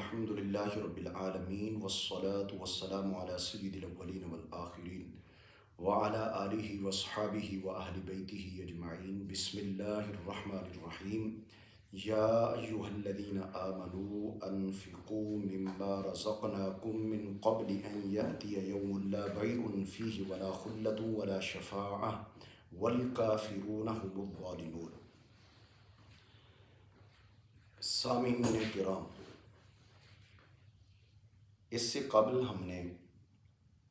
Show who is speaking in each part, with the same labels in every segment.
Speaker 1: الحمد للہ رب العالمین والصلاة والسلام علی سید الاولین والآخرین وعلی آلہ واصحابہ واہل بیتہ اجمعین بسم اللہ الرحمن الرحیم یا ایہا الذین آمنوا انفقوا مما رزقناکم من قبل ان یأتی یوم لا بیع فیہ ولا خلۃ ولا شفاعہ والکافرون هم الظالمون۔ سامعین کرام، اس سے قبل ہم نے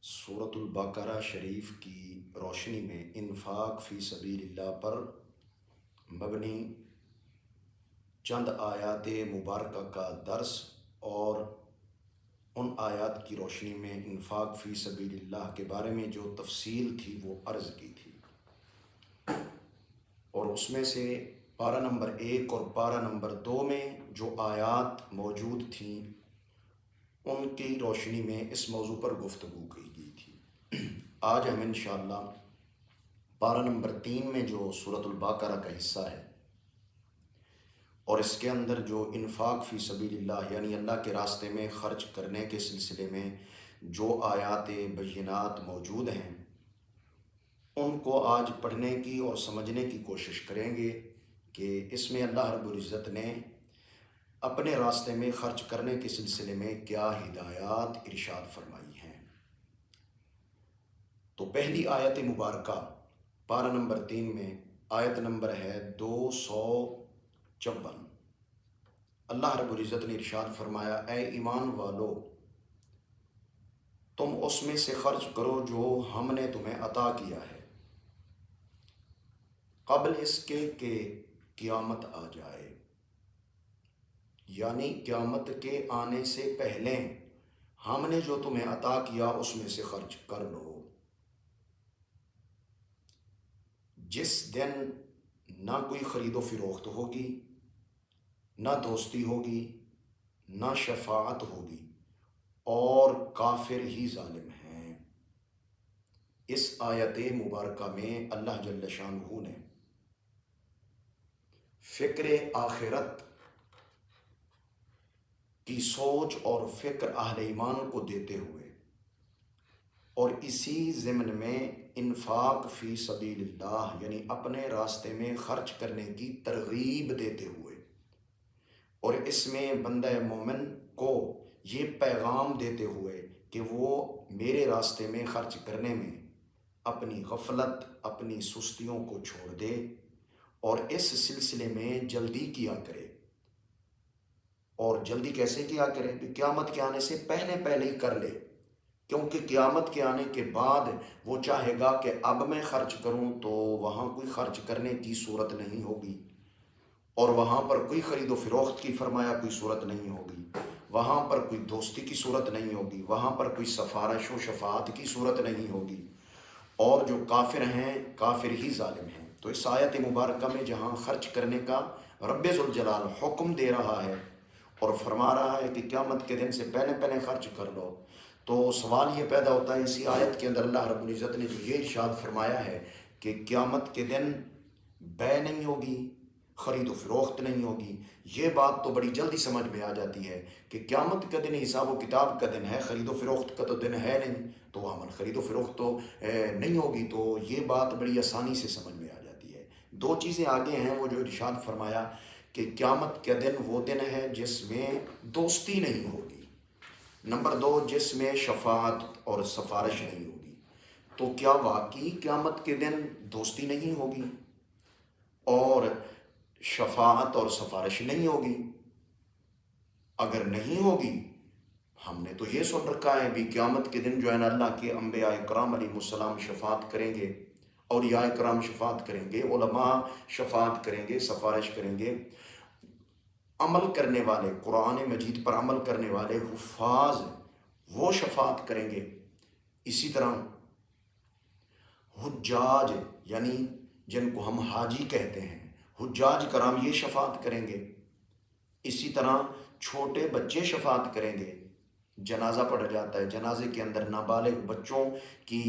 Speaker 1: سورۃ البقرہ شریف کی روشنی میں انفاق فی سبیل اللہ پر مبنی چند آیات مبارکہ کا درس اور ان آیات کی روشنی میں انفاق فی سبیل اللہ کے بارے میں جو تفصیل تھی وہ عرض کی تھی، اور اس میں سے پارہ نمبر 1 اور پارہ نمبر 2 میں جو آیات موجود تھیں ان کی روشنی میں اس موضوع پر گفتگو کی گئی تھی۔ آج ہم انشاءاللہ پارہ نمبر 3 میں جو سورۃ البقرہ کا حصہ ہے اور اس کے اندر جو انفاق فی سبیل اللہ یعنی اللہ کے راستے میں خرچ کرنے کے سلسلے میں جو آیات بینات موجود ہیں ان کو آج پڑھنے کی اور سمجھنے کی کوشش کریں گے کہ اس میں اللہ رب العزت نے اپنے راستے میں خرچ کرنے کے سلسلے میں کیا ہدایات ارشاد فرمائی ہیں۔ تو پہلی آیت مبارکہ پارہ نمبر 3 میں آیت نمبر ہے 254۔ اللہ رب العزت نے ارشاد فرمایا، اے ایمان والو، تم اس میں سے خرچ کرو جو ہم نے تمہیں عطا کیا ہے، قبل اس کے کہ قیامت آ جائے، یعنی قیامت کے آنے سے پہلے ہم نے جو تمہیں عطا کیا اس میں سے خرچ کر لو۔ جس دن نہ کوئی خرید و فروخت ہوگی، نہ دوستی ہوگی، نہ شفاعت ہوگی، اور کافر ہی ظالم ہیں۔ اس آیت مبارکہ میں اللہ جل شانہ نے فکر آخرت کی سوچ اور فکر اہل ایمان کو دیتے ہوئے اور اسی ضمن میں انفاق فی سبیل اللہ یعنی اپنے راستے میں خرچ کرنے کی ترغیب دیتے ہوئے اور اس میں بندہ مومن کو یہ پیغام دیتے ہوئے کہ وہ میرے راستے میں خرچ کرنے میں اپنی غفلت، اپنی سستیوں کو چھوڑ دے اور اس سلسلے میں جلدی کیا کرے۔ اور جلدی کیسے کیا کرے؟ کہ قیامت کے آنے سے پہلے ہی کر لے، کیونکہ قیامت کے آنے کے بعد وہ چاہے گا کہ اب میں خرچ کروں تو وہاں کوئی خرچ کرنے کی صورت نہیں ہوگی، اور وہاں پر کوئی خرید و فروخت کی فرمایا کوئی صورت نہیں ہوگی، وہاں پر کوئی دوستی کی صورت نہیں ہوگی، وہاں پر کوئی سفارش و شفاعت کی صورت نہیں ہوگی، اور جو کافر ہیں کافر ہی ظالم ہیں۔ تو اس آیت مبارکہ میں جہاں خرچ کرنے کا رب ذوالجلال حکم دے رہا ہے اور فرما رہا ہے کہ قیامت کے دن سے پہلے خرچ کر لو، تو سوال یہ پیدا ہوتا ہے اسی آیت کے اندر اللہ رب العزت نے جو یہ ارشاد فرمایا ہے کہ قیامت کے دن بے نہیں ہوگی، خرید و فروخت نہیں ہوگی، یہ بات تو بڑی جلدی سمجھ میں آ جاتی ہے کہ قیامت کا دن حساب و کتاب کا دن ہے، خرید و فروخت کا تو دن ہے نہیں، تو وہاں پر خرید و فروخت تو نہیں ہوگی، تو یہ بات بڑی آسانی سے سمجھ میں آ جاتی ہے۔ دو چیزیں آگے ہیں وہ جو ارشاد فرمایا کہ قیامت کا دن وہ دن ہے جس میں دوستی نہیں ہوگی، نمبر 2 جس میں شفاعت اور سفارش نہیں ہوگی۔ تو کیا واقعی قیامت کے دن دوستی نہیں ہوگی اور شفاعت اور سفارش نہیں ہوگی؟ اگر نہیں ہوگی، ہم نے تو یہ سن رکھا ہے بھی قیامت کے دن جو ہے نا اللہ کے انبیاء کرام علیہ السلام شفاعت کریں گے، اولیاء کرام شفاعت کریں گے، علماء شفاعت کریں گے، سفارش کریں گے، عمل کرنے والے، قرآن مجید پر عمل کرنے والے حفاظ وہ شفاعت کریں گے۔ اسی طرح حجاج یعنی جن کو ہم حاجی کہتے ہیں، حجاج کرام یہ شفاعت کریں گے۔ اسی طرح چھوٹے بچے شفاعت کریں گے، جنازہ پڑھ جاتا ہے، جنازے کے اندر نابالغ بچوں کی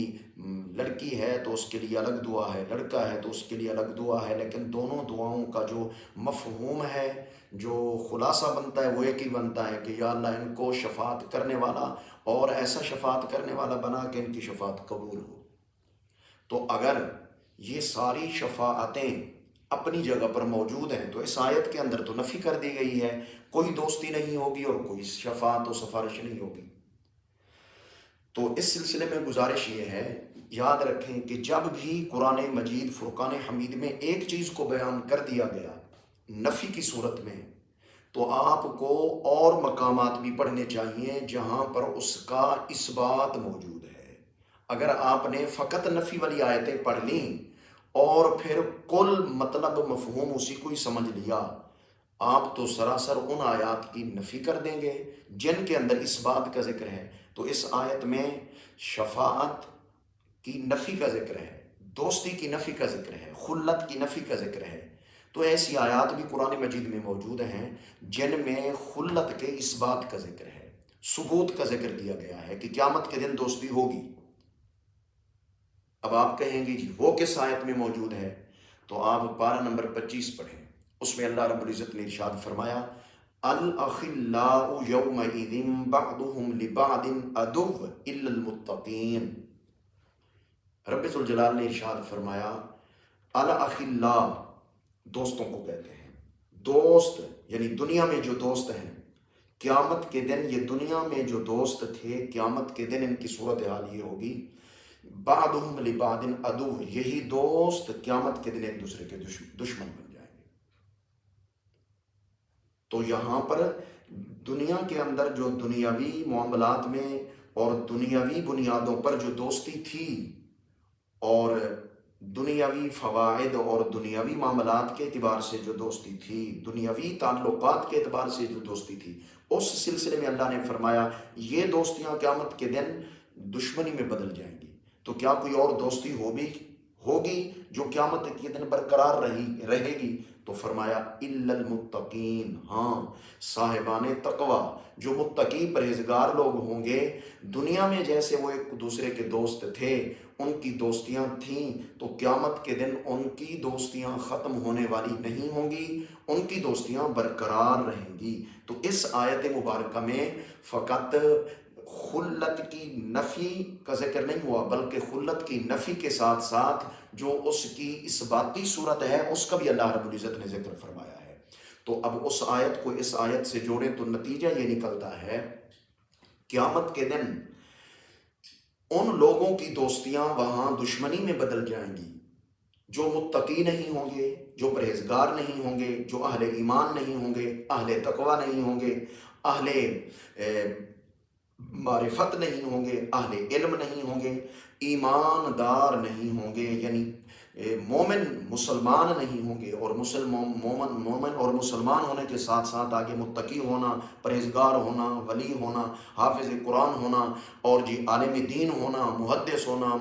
Speaker 1: لڑکی ہے تو اس کے لیے الگ دعا ہے، لڑکا ہے تو اس کے لیے الگ دعا ہے، لیکن دونوں دعاؤں کا جو مفہوم ہے، جو خلاصہ بنتا ہے وہ ایک ہی بنتا ہے کہ یا اللہ ان کو شفاعت کرنے والا اور ایسا شفاعت کرنے والا بنا کہ ان کی شفاعت قبول ہو۔ تو اگر یہ ساری شفاعتیں اپنی جگہ پر موجود ہیں تو اس آیت کے اندر تو نفی کر دی گئی ہے، کوئی دوستی نہیں ہوگی اور کوئی شفاعت و سفارش نہیں ہوگی۔ تو اس سلسلے میں گزارش یہ ہے، یاد رکھیں کہ جب بھی قرآن مجید فرقان حمید میں ایک چیز کو بیان کر دیا گیا نفی کی صورت میں، تو آپ کو اور مقامات بھی پڑھنے چاہیے جہاں پر اس کا اثبات موجود ہے۔ اگر آپ نے فقط نفی والی آیتیں پڑھ لیں اور پھر کل مطلب مفہوم اسی کو ہی سمجھ لیا، آپ تو سراسر ان آیات کی نفی کر دیں گے جن کے اندر اس بات کا ذکر ہے۔ تو اس آیت میں شفاعت کی نفی کا ذکر ہے، دوستی کی نفی کا ذکر ہے، خلت کی نفی کا ذکر ہے۔ تو ایسی آیات بھی قرآن مجید میں موجود ہیں جن میں خلت کے اس بات کا ذکر ہے، ثبوت کا ذکر دیا گیا ہے کہ قیامت کے دن دوستی ہوگی۔ اب آپ کہیں گے جی وہ کس آیت میں موجود ہے؟ تو آپ پارہ نمبر 25 پڑھیں، اس میں اللہ رب العزت نے ارشاد فرمایا الاخلاء یومئذ بعضهم لبعض عدو الا المتقین۔ رب ذوالجلال نے ارشاد فرمایا الاخلاء دوستوں کو کہتے ہیں، دوست یعنی دنیا میں جو دوست ہیں، قیامت کے دن یہ دنیا میں جو دوست تھے قیامت کے دن ان کی صورتحال یہ ہوگی بعضهم لبعض عدو، یہی دوست قیامت کے دن ایک دوسرے کے دشمن بن جائیں گے۔ تو یہاں پر دنیا کے اندر جو دنیاوی معاملات میں اور دنیاوی بنیادوں پر جو دوستی تھی اور دنیاوی فوائد اور دنیاوی معاملات کے اعتبار سے جو دوستی تھی، دنیاوی تعلقات کے اعتبار سے جو دوستی تھی، اس سلسلے میں اللہ نے فرمایا یہ دوستیاں قیامت کے دن دشمنی میں بدل جائیں گی۔ تو کیا کوئی اور دوستی ہوگی جو قیامت کے دن برقرار رہے گی؟ تو فرمایا الا المتقین، ہاں صاحبان تقوی جو متقی پرہیزگار لوگ ہوں گے۔ دنیا میں جیسے وہ ایک دوسرے کے دوست تھے، ان کی دوستیاں تھیں، تو قیامت کے دن ان کی دوستیاں ختم ہونے والی نہیں ہوں گی، ان کی دوستیاں برقرار رہیں گی۔ تو اس آیت مبارکہ میں فقط خلت کی نفی کا ذکر نہیں ہوا، بلکہ خلت کی نفی کے ساتھ ساتھ جو اس کی اثباتی صورت ہے اس کا بھی اللہ رب العزت نے ذکر فرمایا ہے۔ تو اب اس آیت کو اس آیت سے جوڑیں تو نتیجہ یہ نکلتا ہے قیامت کے دن ان لوگوں کی دوستیاں وہاں دشمنی میں بدل جائیں گی جو متقی نہیں ہوں گے، جو پرہیزگار نہیں ہوں گے، جو اہل ایمان نہیں ہوں گے، اہل تقوی نہیں ہوں گے، اہل معرفت نہیں ہوں گے، اہل علم نہیں ہوں گے، ایماندار نہیں ہوں گے، یعنی مومن مسلمان نہیں ہوں گے، اور مومن اور مسلمان ہونے کے ساتھ ساتھ آگے متقی ہونا، پرہیزگار ہونا، ولی ہونا، حافظ قرآن ہونا، اور جی عالم دین ہونا، محدث ہونا،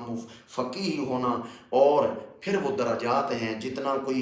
Speaker 1: فقیہ ہونا، اور پھر وہ درجات ہیں جتنا کوئی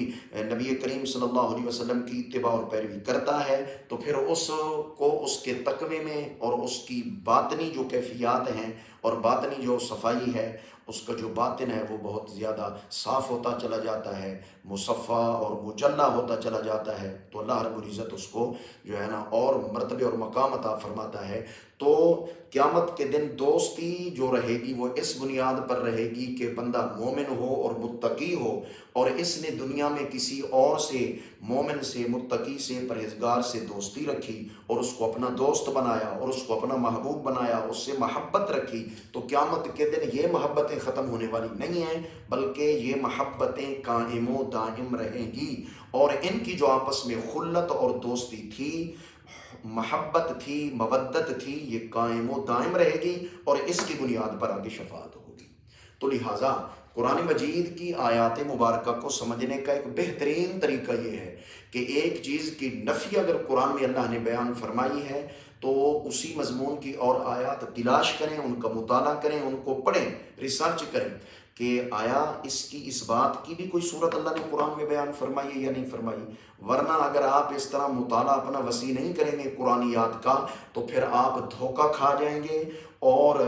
Speaker 1: نبی کریم صلی اللہ علیہ وسلم کی اتباع اور پیروی کرتا ہے تو پھر اس کو اس کے تقوی میں اور اس کی باطنی جو کیفیات ہیں اور باطنی جو صفائی ہے، اس کا جو باطن ہے وہ بہت زیادہ صاف ہوتا چلا جاتا ہے، مصفہ اور مجلہ ہوتا چلا جاتا ہے، تو اللہ رب العزت اس کو جو ہے نا اور مرتبے اور مقام عطا فرماتا ہے۔ تو قیامت کے دن دوستی جو رہے گی وہ اس بنیاد پر رہے گی کہ بندہ مومن ہو اور متقی ہو، اور اس نے دنیا میں کسی اور سے، مومن سے، متقی سے، پرہیزگار سے دوستی رکھی اور اس کو اپنا دوست بنایا اور اس کو اپنا محبوب بنایا، اس سے محبت رکھی، تو قیامت کے دن یہ محبتیں ختم ہونے والی نہیں ہیں، بلکہ یہ محبتیں قائم و دائم رہیں گی، اور ان کی جو آپس میں خلت اور دوستی تھی، محبت تھی، مودت تھی، یہ قائم و دائم رہے گی، اور اس کی بنیاد پر آگے شفاعت ہوگی۔ تو لہٰذا قرآن مجید کی آیات مبارکہ کو سمجھنے کا ایک بہترین طریقہ یہ ہے کہ ایک چیز کی نفی اگر قرآن میں اللہ نے بیان فرمائی ہے تو اسی مضمون کی اور آیات تلاش کریں، ان کا مطالعہ کریں، ان کو پڑھیں، ریسرچ کریں، کہ آیا اس بات کی بھی کوئی صورت اللہ نے قرآن میں بیان فرمائی ہے یا نہیں فرمائی؟ ورنہ اگر آپ اس طرح مطالعہ اپنا وسیع نہیں کریں گے قرآنیات کا تو پھر آپ دھوکہ کھا جائیں گے، اور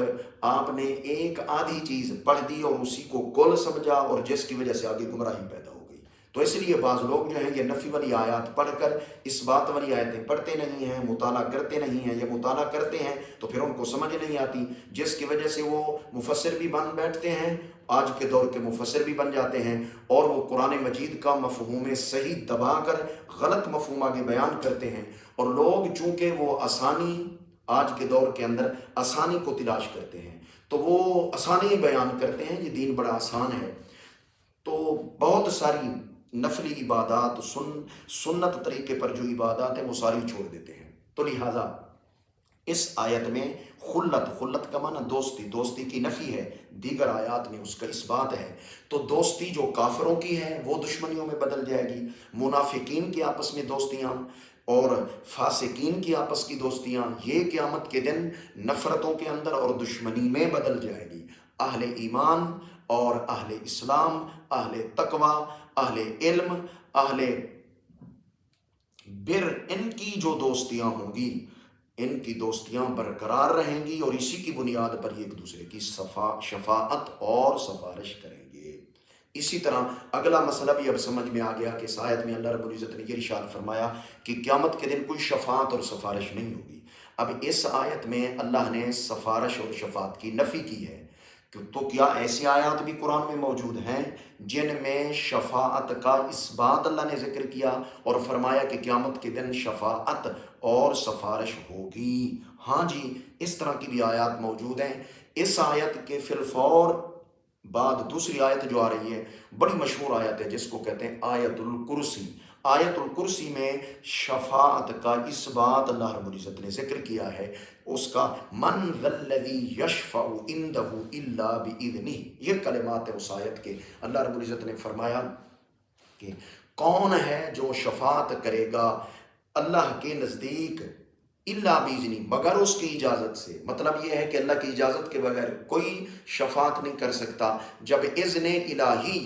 Speaker 1: آپ نے ایک آدھی چیز پڑھ دی اور اسی کو کل سمجھا، اور جس کی وجہ سے آگے گمراہی پیدا ہو گئی۔ تو اس لیے بعض لوگ جو ہیں یہ نفی والی آیات پڑھ کر اس بات والی آیتیں پڑھتے نہیں ہیں، مطالعہ کرتے نہیں ہیں، یا مطالعہ کرتے ہیں تو پھر ان کو سمجھ نہیں آتی، جس کی وجہ سے وہ مفسر بھی بن بیٹھتے ہیں، آج کے دور کے مفسر بھی بن جاتے ہیں، اور وہ قرآن مجید کا مفہوم صحیح دبا کر غلط مفہوم آگے بیان کرتے ہیں۔ اور لوگ چونکہ وہ آسانی، آج کے دور کے اندر آسانی کو تلاش کرتے ہیں، تو وہ آسانی بیان کرتے ہیں، یہ دین بڑا آسان ہے، تو بہت ساری نفلی عبادات، سنت طریقے پر جو عبادات ہیں وہ ساری چھوڑ دیتے ہیں۔ تو لہٰذا اس آیت میں خلت کا معنی دوستی کی نفی ہے، دیگر آیات میں اس کا اس بات ہے۔ تو دوستی جو کافروں کی ہے وہ دشمنیوں میں بدل جائے گی، منافقین کی آپس میں دوستیاں اور فاسقین کی آپس کی دوستیاں یہ قیامت کے دن نفرتوں کے اندر اور دشمنی میں بدل جائے گی۔ اہل ایمان اور اہل اسلام، اہل تقوی، اہل علم، اہل بر، ان کی جو دوستیاں ہوں گی، ان کی دوستیاں برقرار رہیں گی، اور اسی کی بنیاد پر یہ ایک دوسرے کی شفاعت اور سفارش کریں گے۔ اسی طرح اگلا مسئلہ بھی اب سمجھ میں آ گیا کہ اس آیت میں اللہ رب العزت نے یہ ارشاد فرمایا کہ قیامت کے دن کوئی شفاعت اور سفارش نہیں ہوگی۔ اب اس آیت میں اللہ نے سفارش اور شفاعت کی نفی کی ہے، تو کیا ایسی آیات بھی قرآن میں موجود ہیں جن میں شفاعت کا اس بات اللہ نے ذکر کیا اور فرمایا کہ قیامت کے دن شفاعت اور سفارش ہوگی؟ ہاں جی، اس طرح کی بھی آیات موجود ہیں۔ اس آیت کے فی الفور بعد دوسری آیت جو آ رہی ہے بڑی مشہور آیت ہے، جس کو کہتے ہیں آیت الکرسی۔ آیت الکرسی میں شفاعت کا اس بات اللہ رب العزت نے ذکر کیا ہے، اس کا من ذا الذی یشفع عندہ الا باذنہ، یہ کلمات ہیں اس آیت کے۔ اللہ رب العزت نے فرمایا کہ کون ہے جو شفاعت کرے گا اللہ کے نزدیک الا باذنہ، مگر اس کی اجازت سے۔ مطلب یہ ہے کہ اللہ کی اجازت کے بغیر کوئی شفاعت نہیں کر سکتا۔ جب اذن الہی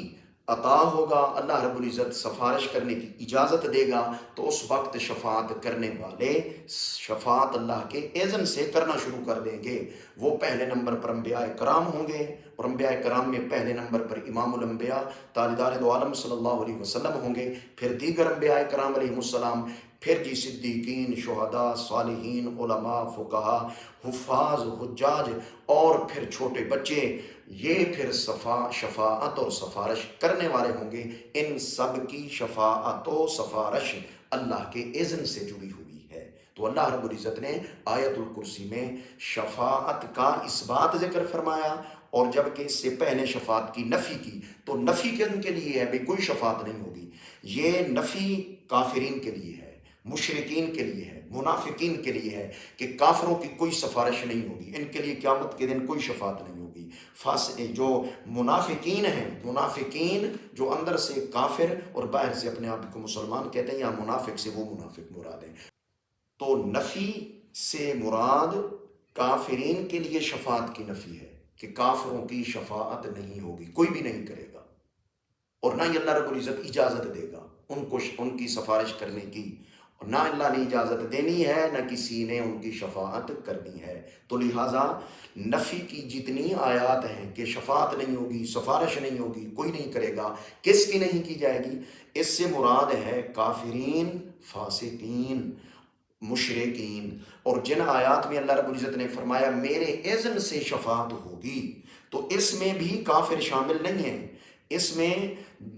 Speaker 1: عطا ہوگا، اللہ رب العزت سفارش کرنے کی اجازت دے گا، تو اس وقت شفاعت کرنے والے شفاعت اللہ کے اذن سے کرنا شروع کر دیں گے۔ وہ پہلے نمبر پر انبیاء کرام ہوں گے، اور انبیاء کرام میں پہلے نمبر پر امام الانبیاء تاجدار دو عالم صلی اللہ علیہ وسلم ہوں گے، پھر دیگر انبیاء کرام علیہ السلام، پھر جی صدیقین، شہداء، صالحین، علماء، فقہاء، حفاظ، حجاج، اور پھر چھوٹے بچے، یہ پھر شفاعت اور سفارش کرنے والے ہوں گے۔ ان سب کی شفاعت و سفارش اللہ کے اذن سے جڑی ہوئی ہے۔ تو اللہ رب العزت نے آیت الکرسی میں شفاعت کا اس بات ذکر فرمایا، اور جبکہ اس سے پہلے شفاعت کی نفی کی، تو نفی کن کے لیے ہے بھئی کوئی شفاعت نہیں ہوگی، یہ نفی کافرین کے لیے ہے، مشرکین کے لیے ہے، منافقین کے لیے ہے کہ کافروں کی کوئی سفارش نہیں ہوگی، ان کے لیے قیامت کے دن کوئی شفاعت نہیں ہوگی۔ جو منافقین ہیں، منافقین جو اندر سے کافر اور باہر سے اپنے آپ کو مسلمان کہتے ہیں، یا منافق سے وہ منافق مراد ہیں۔ تو نفی سے مراد کافرین کے لیے شفاعت کی نفی ہے کہ کافروں کی شفاعت نہیں ہوگی، کوئی بھی نہیں کرے گا، اور نہ ہی اللہ رب العزت اجازت دے گا ان کو ان کی سفارش کرنے کی، اور نہ اللہ نے اجازت دینی ہے، نہ کسی نے ان کی شفاعت کرنی ہے۔ تو لہٰذا نفی کی جتنی آیات ہیں کہ شفاعت نہیں ہوگی، سفارش نہیں ہوگی، کوئی نہیں کرے گا، کس کی نہیں کی جائے گی؟ اس سے مراد ہے کافرین، فاسقین، مشرکین۔ اور جن آیات میں اللہ رب العزت نے فرمایا میرے اذن سے شفاعت ہوگی، تو اس میں بھی کافر شامل نہیں ہیں۔ اس میں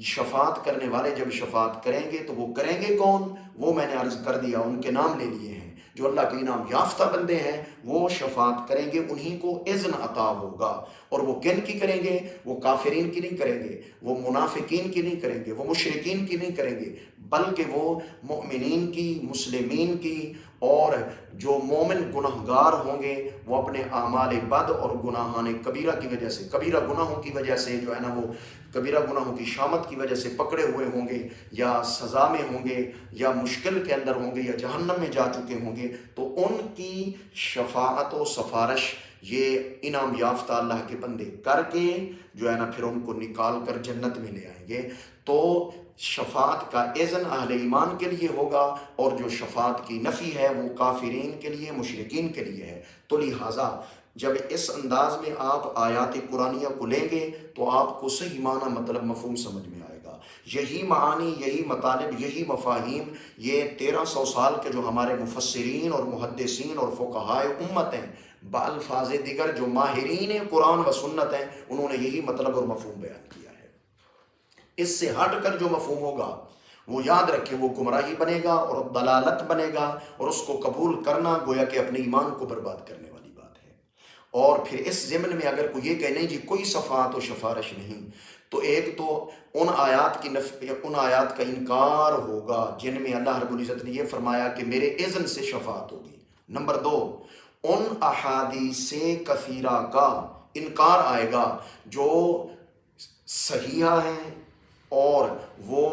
Speaker 1: شفاعت کرنے والے جب شفاعت کریں گے تو وہ کریں گے کون؟ وہ میں نے عرض کر دیا، ان کے نام لے لیے ہیں، جو اللہ کے انعام یافتہ بندے ہیں وہ شفاعت کریں گے، انہی کو اذن عطا ہوگا۔ اور وہ کن کی کریں گے؟ وہ کافرین کی نہیں کریں گے، وہ منافقین کی نہیں کریں گے، وہ مشرکین کی نہیں کریں گے، بلکہ وہ مؤمنین کی، مسلمین کی اور جو مومن گناہگار ہوں گے وہ اپنے اعمال بد اور گناہان کبیرہ کی وجہ سے، کبیرہ گناہوں کی وجہ سے جو ہے نا، وہ کبیرہ گناہوں کی شامت کی وجہ سے پکڑے ہوئے ہوں گے، یا سزا میں ہوں گے، یا مشکل کے اندر ہوں گے، یا جہنم میں جا چکے ہوں گے، تو ان کی شفاعت و سفارش یہ انعام یافتہ اللہ کے بندے کر کے جو ہے نا پھر ان کو نکال کر جنت میں لے آئیں گے۔ تو شفاعت کا اذن اہل ایمان کے لیے ہوگا، اور جو شفاعت کی نفی ہے وہ کافرین کے لیے، مشرکین کے لیے ہے۔ تو لہٰذا جب اس انداز میں آپ آیات قرآنیہ کو لیں گے تو آپ کو صحیح معنی مطلب مفہوم سمجھ میں آئے گا۔ یہی معانی، یہی مطالب، یہی مفاہیم یہ 1300 سال کے جو ہمارے مفسرین اور محدثین اور فقہائے امت ہیں، بالفاظ دیگر جو ماہرین قرآن و سنت ہیں، انہوں نے یہی مطلب اور مفہوم بیان کیا ہے۔ اس سے ہٹ کر جو مفہوم ہوگا وہ یاد رکھیں وہ گمراہی بنے گا اور ضلالت بنے گا، اور اس کو قبول کرنا گویا کہ اپنے ایمان کو برباد کرنے والی بات ہے۔ اور پھر اس ضمن میں اگر کوئی یہ کہ نہیں جی کوئی شفاعت و سفارش نہیں، تو ایک تو ان آیات کا انکار ہوگا جن میں اللہ رب العزت نے یہ فرمایا کہ میرے اذن سے شفاعت ہوگی۔ نمبر 2، ان احادیث کثیرہ کا انکار آئے گا جو صحیحہ ہیں اور وہ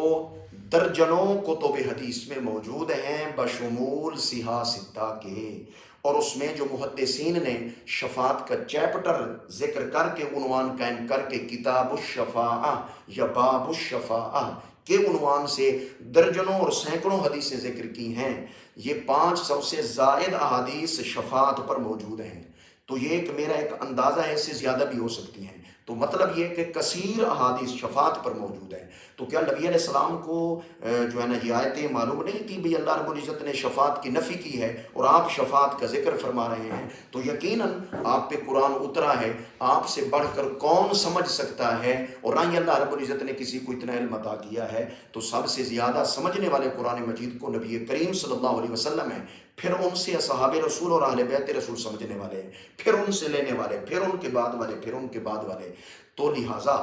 Speaker 1: درجنوں کتب حدیث میں موجود ہیں بشمول صحاح ستہ کے، اور اس میں جو محدثین نے شفاعت کا چیپٹر ذکر کر کے عنوان قائم کر کے کتاب الشفاعہ یا باب الشفاعہ کے عنوان سے درجنوں اور سینکڑوں حدیثیں ذکر کی ہیں، یہ 500 سے زائد احادیث شفاعت پر موجود ہیں۔ تو یہ ایک میرا ایک اندازہ ہے، اس سے زیادہ بھی ہو سکتی ہیں۔ تو مطلب یہ کہ کثیر احادیث شفاعت پر موجود ہیں۔ تو کیا نبی علیہ السلام کو جو ہے نا یہ آیتیں معلوم نہیں تھی بھی اللہ رب العزت نے شفاعت کی نفی کی ہے اور آپ شفاعت کا ذکر فرما رہے ہیں؟ تو یقیناً آپ پہ قرآن اترا ہے، آپ سے بڑھ کر کون سمجھ سکتا ہے، اور نہ ہی اللہ رب العزت نے کسی کو اتنا علم عطا کیا ہے۔ تو سب سے زیادہ سمجھنے والے قرآن مجید کو نبی کریم صلی اللہ علیہ وسلم ہیں، پھر ان سے اصحاب رسول اور اہل بیت رسول سمجھنے والے ہیں، پھر ان سے لینے والے، پھر ان کے بعد والے، پھر ان کے بعد والے۔ تو لہٰذا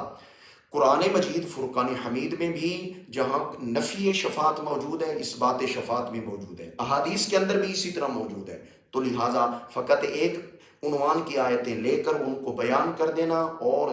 Speaker 1: قرآن مجید فرقان حمید میں بھی جہاں نفی شفاعت موجود ہے، اس بات شفاعت بھی موجود ہے، احادیث کے اندر بھی اسی طرح موجود ہے۔ تو لہٰذا فقط ایک عنوان کی آیتیں لے کر ان کو بیان کر دینا اور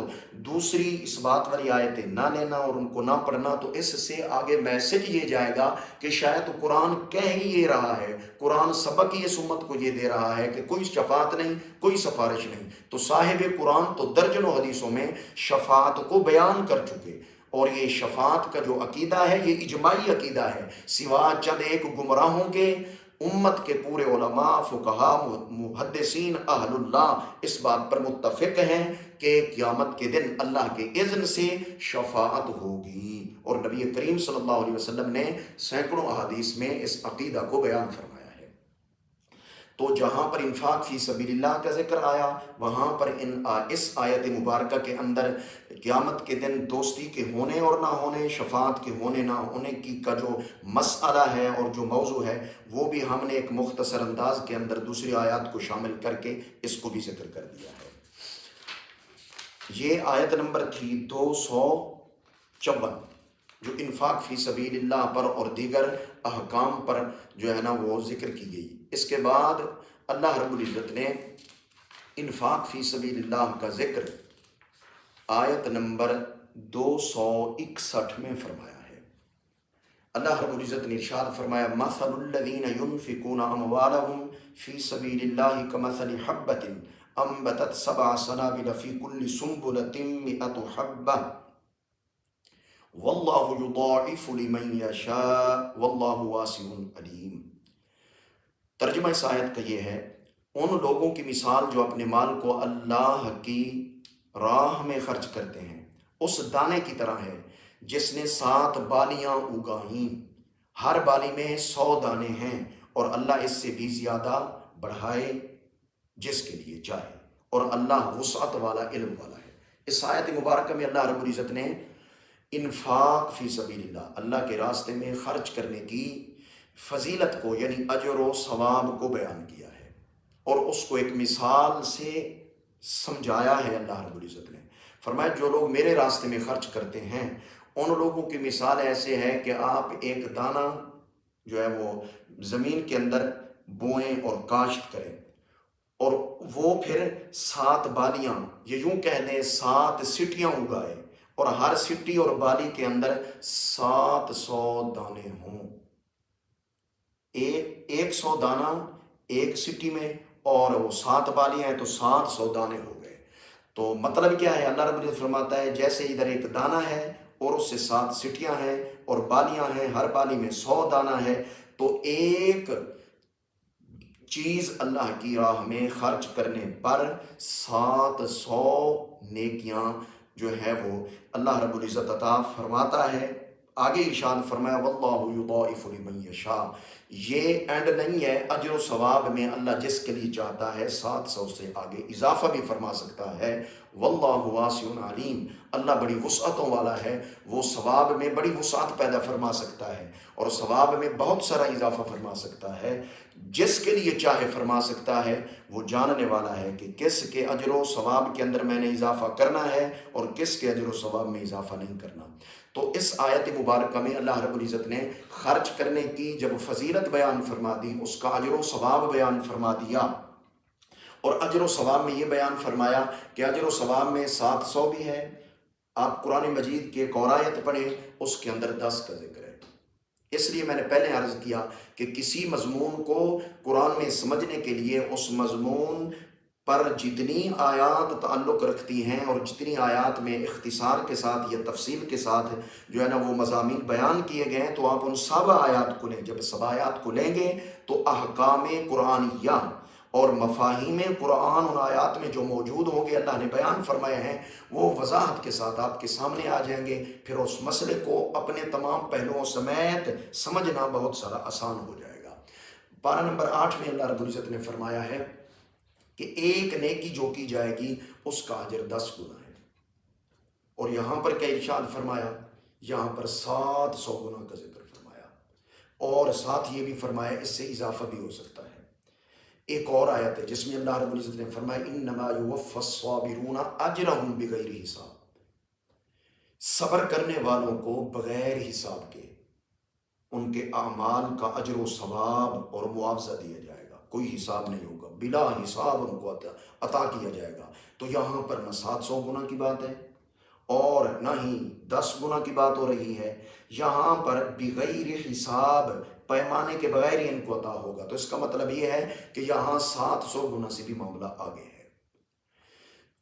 Speaker 1: دوسری اس بات والی آیتیں نہ لینا اور ان کو نہ پڑھنا، تو اس سے آگے میسج یہ جائے گا کہ شاید قرآن کہہ ہی یہ رہا ہے، قرآن سبق ہی اس امت کو یہ دے رہا ہے کہ کوئی شفاعت نہیں، کوئی سفارش نہیں۔ تو صاحب قرآن تو درجنوں حدیثوں میں شفاعت کو بیان کر چکے، اور یہ شفاعت کا جو عقیدہ ہے یہ اجماعی عقیدہ ہے، سوا چند ایک گمراہوں کے۔ امت کے پورے علماء، فقہاء، محدثین، اہل اللہ اس بات پر متفق ہیں کہ قیامت کے دن اللہ کے اذن سے شفاعت ہوگی، اور نبی کریم صلی اللہ علیہ وسلم نے سینکڑوں احادیث میں اس عقیدہ کو بیان فرمایا ہے۔ تو جہاں پر انفاق فی سبیل اللہ کا ذکر آیا، وہاں پر اس آیت مبارکہ کے اندر قیامت کے دن دوستی کے ہونے اور نہ ہونے، شفاعت کے ہونے نہ ہونے کی کا جو مسئلہ ہے اور جو موضوع ہے، وہ بھی ہم نے ایک مختصر انداز کے اندر دوسری آیات کو شامل کر کے اس کو بھی ذکر کر دیا ہے۔ یہ آیت نمبر تھی 254، جو انفاق فی سبیل اللہ پر اور دیگر احکام پر جو ہے نا وہ ذکر کی گئی۔ اس کے بعد اللہ رب العزت نے انفاق فی سبیل اللہ کا ذکر آیت نمبر 261 میں فرمایا ہے۔ اللہ رب العزت نے ارشاد فرمایا، مثل الذین ينفقون اموالهم فی سبیل اللہ کمثل حبۃ انبتت 7 سنابل فی کل سنبلۃ 100 حبۃ واللہ یضاعف لمن یشاء واللہ واسع علیم۔ ترجمہ اس آیت کا یہ ہے، ان لوگوں کی مثال جو اپنے مال کو اللہ کی راہ میں خرچ کرتے ہیں اس دانے کی طرح ہے جس نے 7 بالیاں اگائیں، ہر بالی میں 100 دانے ہیں، اور اللہ اس سے بھی زیادہ بڑھائے جس کے لیے چاہے، اور اللہ وسعت والا، علم والا ہے۔ اس آیت مبارکہ میں اللہ رب العزت نے انفاق فی سبیل اللہ، اللہ کے راستے میں خرچ کرنے کی فضیلت کو، یعنی اجر و ثواب کو بیان کیا ہے، اور اس کو ایک مثال سے سمجھایا ہے۔ اللہ رب العزت نے فرمایا جو لوگ میرے راستے میں خرچ کرتے ہیں ان لوگوں کی مثال ایسے ہے کہ آپ ایک دانہ جو ہے وہ زمین کے اندر بوئیں اور کاشت کریں، اور وہ پھر 7 بالیاں، یہ یوں کہہ لیں 7 سٹیاں اگائے، اور ہر سٹی اور بالی کے اندر 700 دانے ہوں۔ 100 دانہ ایک سٹی میں، اور وہ 7 بالیاں ہیں تو 700 دانے ہو گئے۔ تو مطلب کیا ہے؟ اللہ رب العزت فرماتا ہے جیسے ادھر ایک دانہ ہے اور اس سے 7 سٹیاں ہیں اور بالیاں ہیں، ہر بالی میں 100 دانہ ہے، تو ایک چیز اللہ کی راہ میں خرچ کرنے پر 700 نیکیاں جو ہے وہ اللہ رب العزت عطا فرماتا ہے۔ آگے ارشاد فرمایا واللہ یضاعف لمن یشاء، یہ اینڈ نہیں ہے، اجر و ثواب میں اللہ جس کے لیے چاہتا ہے 700 سے آگے اضافہ بھی فرما سکتا ہے۔ واللہ واسع علیم، اللہ بڑی وسعتوں والا ہے، وہ ثواب میں بڑی وسعت پیدا فرما سکتا ہے اور ثواب میں بہت سارا اضافہ فرما سکتا ہے، جس کے لیے چاہے فرما سکتا ہے۔ وہ جاننے والا ہے کہ کس کے اجر و ثواب کے اندر میں نے اضافہ کرنا ہے اور کس کے اجر و ثواب میں اضافہ نہیں کرنا۔ تو اس آیت مبارکہ میں اللہ رب العزت نے خرچ کرنے کی جب فضیلت بیان فرما دی، اس کا اجر و ثواب بیان فرما دیا، اور اجر و ثواب میں یہ بیان فرمایا کہ اجر و ثواب میں 700 بھی ہے۔ آپ قرآن مجید کی ایک اور آیت پڑھیں، اس کے اندر 10 کا ذکر ہے۔ اس لیے میں نے پہلے عرض کیا کہ کسی مضمون کو قرآن میں سمجھنے کے لیے اس مضمون پر جتنی آیات تعلق رکھتی ہیں اور جتنی آیات میں اختصار کے ساتھ یا تفصیل کے ساتھ جو ہے نا وہ مضامین بیان کیے گئے ہیں، تو آپ ان سب آیات کو لیں۔ جب سب آیات کو لیں گے تو احکام قرآنیہ اور مفاہیم قرآن ان آیات میں جو موجود ہوں گے، اللہ نے بیان فرمائے ہیں، وہ وضاحت کے ساتھ آپ کے سامنے آ جائیں گے۔ پھر اس مسئلے کو اپنے تمام پہلوؤں سمیت سمجھنا بہت سارا آسان ہو جائے گا۔ پارہ نمبر 8 میں اللہ رب العزت نے فرمایا ہے کہ ایک نیکی جو کی جائے گی اس کا اجر 10 گنا ہے، اور یہاں پر کیا ارشاد فرمایا؟ یہاں پر 700 گنا کا ذکر فرمایا، اور ساتھ یہ بھی فرمایا اس سے اضافہ بھی ہو سکتا ہے۔ ایک اور آیت ہے جس میں اللہ رب العزت نے فرمایا انما یوفی الصابرون اجرهم بغیر حساب، صبر کرنے والوں کو بغیر حساب کے ان کے اعمال کا اجر و ثواب اور معاوضہ دیا جائے گا، کوئی حساب نہیں ہوگا، بلا حساب ان کو عطا کیا جائے گا۔ تو یہاں پر نہ 700 گنا کی بات ہے اور نہ ہی 10 گنا کی بات ہو رہی ہے، یہاں پر بغیر حساب، پیمانے کے بغیر ہی ان کو عطا ہوگا۔ تو اس کا مطلب یہ ہے کہ یہاں 700 گنا سے بھی معاملہ آگے ہے،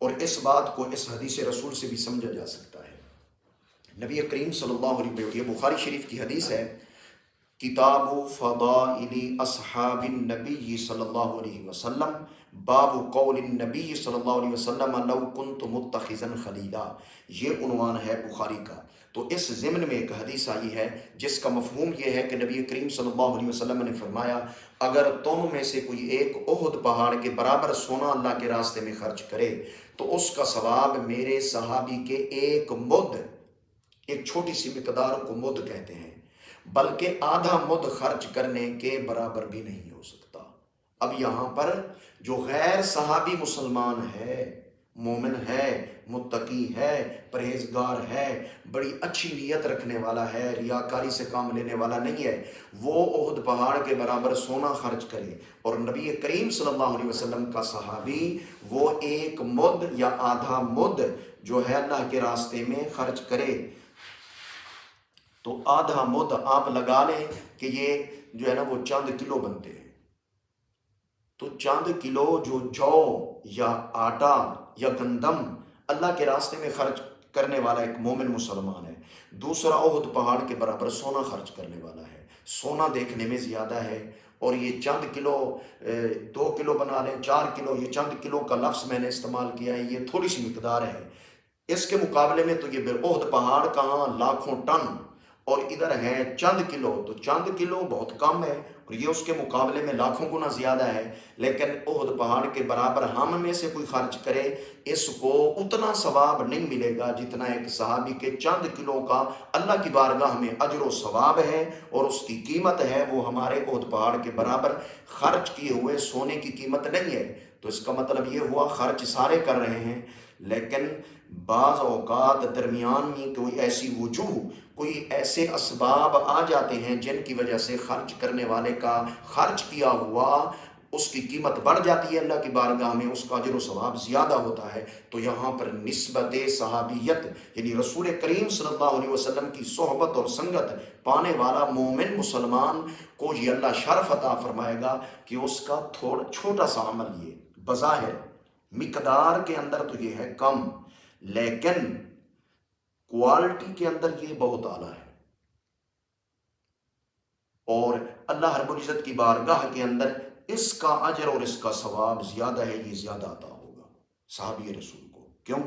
Speaker 1: اور اس بات کو اس حدیث رسول سے بھی سمجھا جا سکتا ہے۔ نبی کریم صلی اللہ علیہ وسلم، یہ بخاری شریف کی حدیث ہے، کتاب فضائل اصحاب النبی صلی اللہ علیہ وسلم، باب قول النبی صلی اللہ علیہ وسلم لو کنت متخذا خلیلا، یہ عنوان ہے بخاری کا۔ تو اس ضمن میں ایک حدیث آئی ہے جس کا مفہوم یہ ہے کہ نبی کریم صلی اللہ علیہ وسلم نے فرمایا اگر تم میں سے کوئی ایک احد پہاڑ کے برابر سونا اللہ کے راستے میں خرچ کرے تو اس کا ثواب میرے صحابی کے ایک مد، ایک چھوٹی سی مقدار کو مد کہتے ہیں، بلکہ آدھا مد خرچ کرنے کے برابر بھی نہیں ہو سکتا۔ اب یہاں پر جو غیر صحابی مسلمان ہے، مومن ہے، متقی ہے، پرہیزگار ہے، بڑی اچھی نیت رکھنے والا ہے، ریاکاری سے کام لینے والا نہیں ہے، وہ احد پہاڑ کے برابر سونا خرچ کرے اور نبی کریم صلی اللہ علیہ وسلم کا صحابی وہ ایک مد یا آدھا مد جو ہے اللہ کے راستے میں خرچ کرے، تو آدھا مد آپ لگا لیں کہ یہ جو ہے نا وہ چند کلو بنتے ہیں۔ تو چند کلو جو جو یا آٹا یا گندم اللہ کے راستے میں خرچ کرنے والا ایک مومن مسلمان ہے، دوسرا احد پہاڑ کے برابر سونا خرچ کرنے والا ہے۔ سونا دیکھنے میں زیادہ ہے اور یہ چند کلو، 2 کلو بنا لیں، 4 کلو، یہ چند کلو کا لفظ میں نے استعمال کیا ہے، یہ تھوڑی سی مقدار ہے۔ اس کے مقابلے میں تو یہ احد پہاڑ کہاں لاکھوں ٹن، اور ادھر ہے چند کلو، تو چند کلو بہت کم ہے اور یہ اس کے مقابلے میں لاکھوں گنا زیادہ ہے۔ لیکن احد پہاڑ کے برابر ہم میں سے کوئی خرچ کرے اس کو اتنا ثواب نہیں ملے گا جتنا ایک صحابی کے چند کلو کا اللہ کی بارگاہ میں اجر و ثواب ہے، اور اس کی قیمت ہے وہ ہمارے احد پہاڑ کے برابر خرچ کیے ہوئے سونے کی قیمت نہیں ہے۔ تو اس کا مطلب یہ ہوا خرچ سارے کر رہے ہیں، لیکن بعض اوقات درمیان میں کوئی ایسی وجوہ، کوئی ایسے اسباب آ جاتے ہیں جن کی وجہ سے خرچ کرنے والے کا خرچ کیا ہوا اس کی قیمت بڑھ جاتی ہے اللہ کی بارگاہ میں، اس کا اجر و ثواب زیادہ ہوتا ہے۔ تو یہاں پر نسبت صحابیت یعنی رسول کریم صلی اللہ علیہ وسلم کی صحبت اور سنگت پانے والا مومن مسلمان کو یہ اللہ شرف عطا فرمائے گا کہ اس کا تھوڑا چھوٹا سا عمل یہ بظاہر مقدار کے اندر تو یہ ہے کم، لیکن کوالٹی کے اندر یہ بہت اعلیٰ ہے، اور اللہ رب العزت کی بارگاہ کے اندر اس کا اجر اور اس کا ثواب زیادہ ہے، یہ زیادہ عطا ہوگا صحابی رسول کو۔ کیوں؟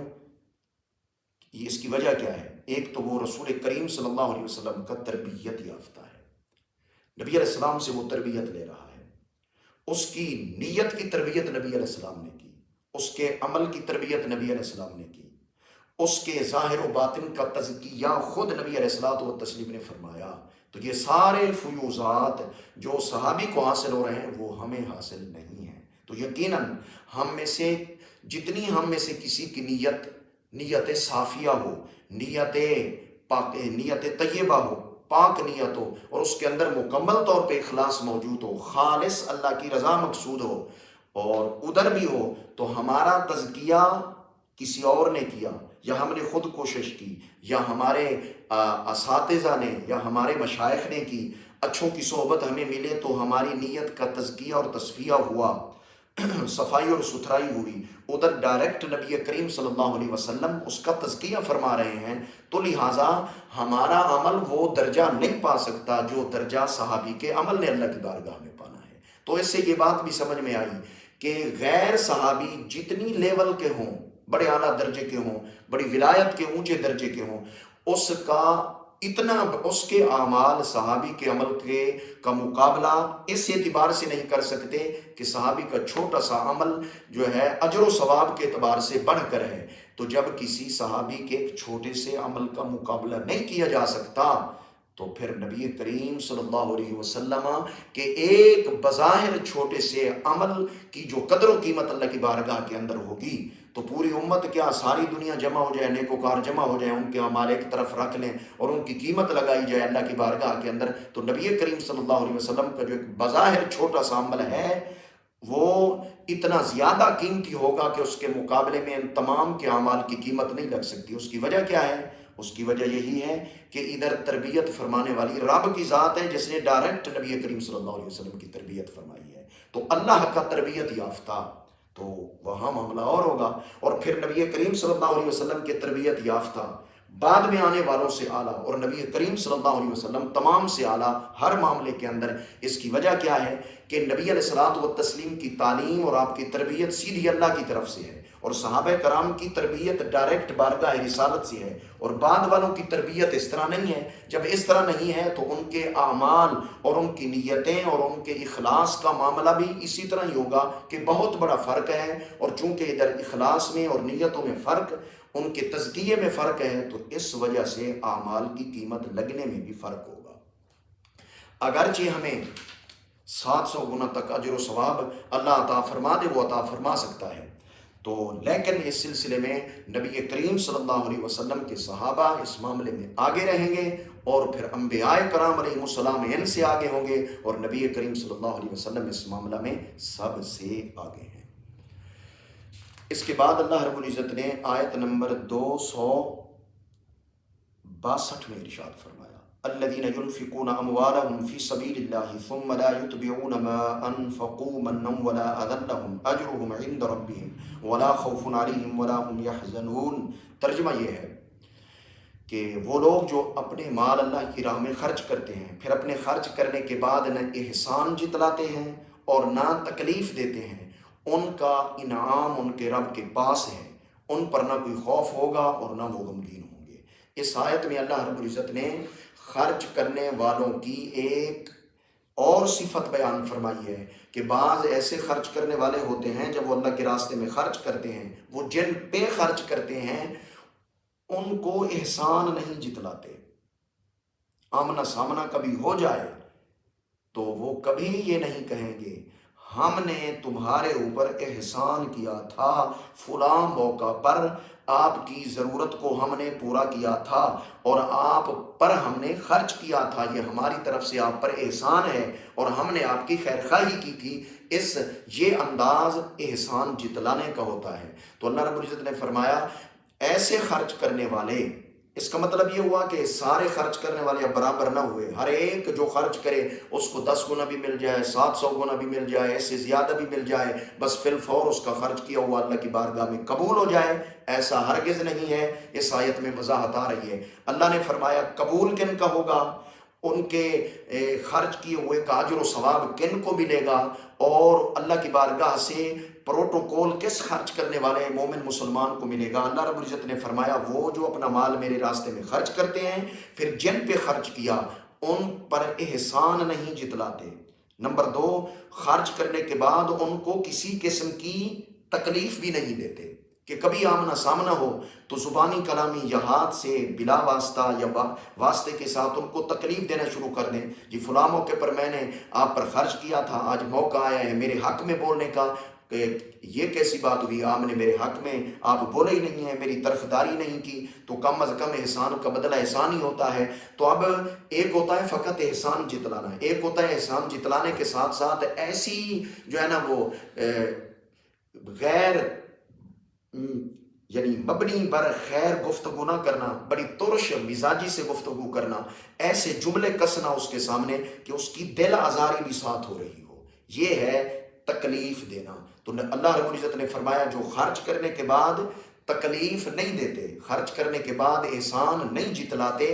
Speaker 1: یہ اس کی وجہ کیا ہے؟ ایک تو وہ رسول کریم صلی اللہ علیہ وسلم کا تربیت یافتہ ہے، نبی علیہ السلام سے وہ تربیت لے رہا ہے، اس کی نیت کی تربیت نبی علیہ السلام نے کی، اس کے عمل کی تربیت نبی علیہ السلام نے کی، اس کے ظاہر و باطن کا تزکیہ خود نبی علیہ الصلوۃ والتسلیم نے فرمایا۔ تو یہ سارے فیوزات جو صحابی کو حاصل ہو رہے ہیں وہ ہمیں حاصل نہیں ہیں۔ تو یقیناً ہم میں سے جتنی ہم میں سے کسی کی نیت صافیہ ہو، نیت طیبہ ہو، پاک نیت ہو، اور اس کے اندر مکمل طور پہ اخلاص موجود ہو، خالص اللہ کی رضا مقصود ہو، اور ادھر بھی ہو تو ہمارا تزکیہ کسی اور نے کیا، یا ہم نے خود کوشش کی، یا ہمارے اساتذہ نے یا ہمارے مشائخ نے کی، اچھوں کی صحبت ہمیں ملے تو ہماری نیت کا تزکیہ اور تصفیہ ہوا، صفائی اور ستھرائی ہوئی، ادھر ڈائریکٹ نبی کریم صلی اللہ علیہ وسلم اس کا تزکیہ فرما رہے ہیں، تو لہٰذا ہمارا عمل وہ درجہ نہیں پا سکتا جو درجہ صحابی کے عمل نے اللہ کی بارگاہ میں پانا ہے۔ تو اس سے یہ بات بھی سمجھ میں آئی کہ غیر صحابی جتنی لیول کے ہوں، بڑے اعلیٰ درجے کے ہوں، بڑی ولایت کے اونچے درجے کے ہوں، اس کا اتنا اس کے اعمال صحابی کے عمل کا مقابلہ اس اعتبار سے نہیں کر سکتے کہ صحابی کا چھوٹا سا عمل جو ہے اجر و ثواب کے اعتبار سے بڑھ کر ہے۔ تو جب کسی صحابی کے ایک چھوٹے سے عمل کا مقابلہ نہیں کیا جا سکتا تو پھر نبی کریم صلی اللہ علیہ وسلم کے ایک بظاہر چھوٹے سے عمل کی جو قدر و قیمت اللہ کی بارگاہ کے اندر ہوگی تو پوری امت کیا ساری دنیا جمع ہو جائے، نیکوکار جمع ہو جائے، ان کے اعمال ایک طرف رکھ لیں اور ان کی قیمت لگائی جائے اللہ کی بارگاہ کے اندر، تو نبی کریم صلی اللہ علیہ وسلم کا جو ایک بظاہر چھوٹا سا عمل ہے وہ اتنا زیادہ قیمتی ہوگا کہ اس کے مقابلے میں ان تمام کے اعمال کی قیمت نہیں لگ سکتی۔ اس کی وجہ کیا ہے؟ اس کی وجہ یہی ہے کہ ادھر تربیت فرمانے والی رب کی ذات ہے جس نے ڈائریکٹ نبی کریم صلی اللہ علیہ وسلم کی تربیت فرمائی ہے، تو اللہ کا تربیت یافتہ تو وہاں معاملہ اور ہوگا، اور پھر نبی کریم صلی اللہ علیہ وسلم کے تربیت یافتہ بعد میں آنے والوں سے اعلیٰ، اور نبی کریم صلی اللہ علیہ وسلم تمام سے اعلیٰ ہر معاملے کے اندر۔ اس کی وجہ کیا ہے کہ نبی علیہ الصلوۃ والتسلیم کی تعلیم اور آپ کی تربیت سیدھی اللہ کی طرف سے ہے، اور صحابہ کرام کی تربیت ڈائریکٹ بارگاہ رسالت سے ہے، اور بعد والوں کی تربیت اس طرح نہیں ہے۔ جب اس طرح نہیں ہے تو ان کے اعمال اور ان کی نیتیں اور ان کے اخلاص کا معاملہ بھی اسی طرح ہی ہوگا کہ بہت بڑا فرق ہے، اور چونکہ ادھر اخلاص میں اور نیتوں میں فرق، ان کے تزکیے میں فرق ہے، تو اس وجہ سے اعمال کی قیمت لگنے میں بھی فرق ہوگا۔ اگرچہ ہمیں 700 گنا تک اجر و ثواب اللہ عطا فرما دے، وہ عطا فرما سکتا ہے، تو لیکن اس سلسلے میں نبی کریم صلی اللہ علیہ وسلم کے صحابہ اس معاملے میں آگے رہیں گے، اور پھر انبیاء کرام علیہ السلام ان سے آگے ہوں گے، اور نبی کریم صلی اللہ علیہ وسلم اس معاملہ میں سب سے آگے ہیں۔ اس کے بعد اللہ رب العزت نے آیت نمبر 262 میں ارشاد فرمایا، الذين ينفقون اموالهم في سبيل الله ثم لا يتبعون ما انفقوا منا ولا اذى لهم اجرهم عند ربهم ولا خوف عليهم ولا هم يحزنون۔ ترجمہ یہ ہے کہ وہ لوگ جو اپنے مال اللہ کی راہ میں خرچ کرتے ہیں، پھر اپنے خرچ کرنے کے بعد نہ احسان جتلاتے ہیں اور نہ تکلیف دیتے ہیں، ان کا انعام ان کے رب کے پاس ہے، ان پر نہ کوئی خوف ہوگا اور نہ وہ غمگین ہوں گے۔ اس آیت میں اللہ رب العزت نے خرچ کرنے والوں کی ایک اور صفت بیان فرمائی ہے کہ بعض ایسے خرچ کرنے والے ہوتے ہیں جب وہ اللہ کے راستے میں خرچ کرتے ہیں، وہ جن پہ خرچ کرتے ہیں ان کو احسان نہیں جتلاتے، آمنا سامنا کبھی ہو جائے تو وہ کبھی یہ نہیں کہیں گے ہم نے تمہارے اوپر احسان کیا تھا، فلاں موقع پر آپ کی ضرورت کو ہم نے پورا کیا تھا اور آپ پر ہم نے خرچ کیا تھا، یہ ہماری طرف سے آپ پر احسان ہے اور ہم نے آپ کی خیر خواہی کی تھی۔ یہ انداز احسان جتلانے کا ہوتا ہے۔ تو اللہ رب العزت نے فرمایا ایسے خرچ کرنے والے، اس کا مطلب یہ ہوا کہ سارے خرچ کرنے والے اب برابر نہ ہوئے، ہر ایک جو خرچ کرے اس کو 10 گنا بھی مل جائے، 700 گنا بھی مل جائے، اس سے زیادہ بھی مل جائے، بس فی الفور اس کا خرچ کیا ہوا اللہ کی بارگاہ میں قبول ہو جائے، ایسا ہرگز نہیں ہے۔ اس آیت میں وضاحت آ رہی ہے۔ اللہ نے فرمایا قبول کن کا ہوگا، ان کے خرچ کیے ہوئے کا اجر و ثواب کن کو ملے گا، اور اللہ کی بارگاہ سے پروٹوکول کس خرچ کرنے والے مومن مسلمان کو ملے گا۔ اللہ رب العزت نے فرمایا وہ جو اپنا مال میرے راستے میں خرچ کرتے ہیں، پھر جن پہ خرچ کیا ان پر احسان نہیں جتلاتے۔ نمبر 2، خرچ کرنے کے بعد ان کو کسی قسم کی تکلیف بھی نہیں دیتے کہ کبھی آمنا سامنا ہو تو زبانی کلامی یا ہاتھ سے بلا واسطہ یا واسطے کے ساتھ ان کو تکلیف دینا شروع کر دیں، جی فلاں موقع پر میں نے آپ پر خرچ کیا تھا، آج موقع آیا ہے میرے حق میں بولنے کا، کہ یہ کیسی بات ہوئی، آپ نے میرے حق میں آپ بولے ہی نہیں ہیں، میری طرفداری نہیں کی، تو کم از کم احسان کا بدلہ احسان ہی ہوتا ہے۔ تو اب ایک ہوتا ہے فقط احسان جتلانا، ایک ہوتا ہے احسان جتلانے کے ساتھ ساتھ ایسی جو ہے نا وہ غیر یعنی مبنی بر خیر گفتگو نہ کرنا، بڑی ترش مزاجی سے گفتگو کرنا، ایسے جملے کسنا اس کے سامنے کہ اس کی دل آزاری بھی ساتھ ہو رہی ہو، یہ ہے تکلیف دینا۔ تو اللہ رب العزت نے فرمایا جو خرچ کرنے کے بعد تکلیف نہیں دیتے، خرچ کرنے کے بعد احسان نہیں جتلاتے،